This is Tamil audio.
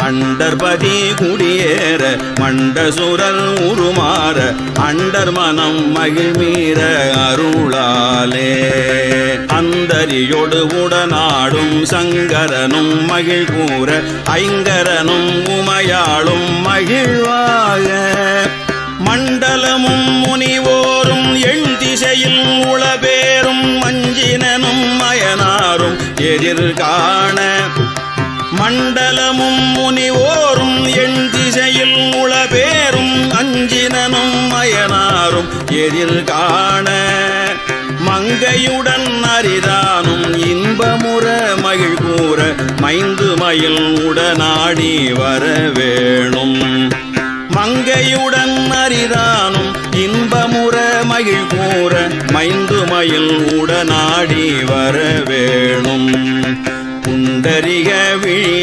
அண்டர்பதி குடியேற மண்டசுரல் உருமாற அண்டர் மனம் மகிழ்மீற அருளாலே அந்தரியோடு உடனாடும் சங்கரனும் மகிழ் கூற ஐங்கரனும் உமையாளும் மகிழ்வாக மண்டலமும் முனிவோரும் எண் திசையில் உளபேரும் மஞ்சினனும் மயனாரும் எதிர்காண மண்டலமும் முனிவோரும் எண் திசையில் உளபேரும் அஞ்சினனும் மயனாரும் எதிர்காண மங்கையுடன் அரிதானும் இன்பமுற மகிழ் கூற மைந்து மயில் உடனாடி வரவேணும் மங்கையுடன் அரிதானும் இன்பமுற மகிழ் கூற மைந்து மயில் உடனாடி வரவேணும் புண்டரிக விழி